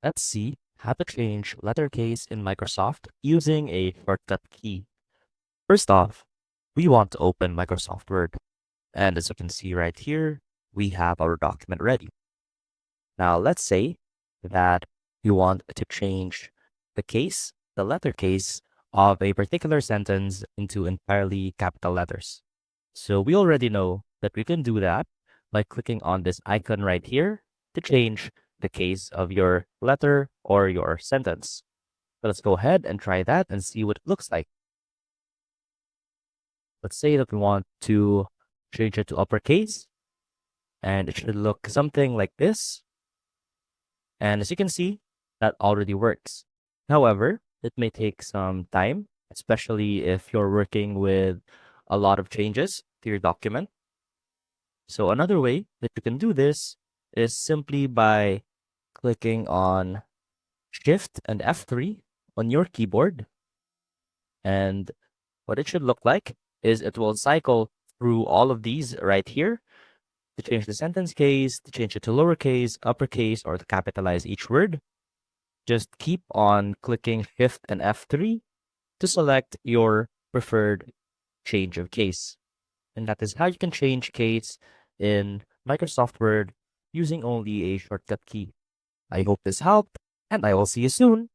Let's see how to change letter case in Microsoft using a shortcut key. First off, we want to open Microsoft Word. And as you can see right here, we have our document ready. Now let's say that you want to change the letter case of a particular sentence into entirely capital letters. So we already know that we can do that by clicking on this icon right here to change the case of your letter or your sentence. So let's go ahead and try that and see what it looks like. Let's say that we want to change it to uppercase, and it should look something like this. And as you can see, that already works. However, it may take some time, especially if you're working with a lot of changes to your document. So another way that you can do this is simply by clicking on Shift and F3 on your keyboard. And what it should look like is it will cycle through all of these right here to change the sentence case, to change it to lowercase, uppercase, or to capitalize each word. Just keep on clicking Shift and F3 to select your preferred change of case. And that is how you can change case in Microsoft Word using only a shortcut key. I hope this helped, and I will see you soon.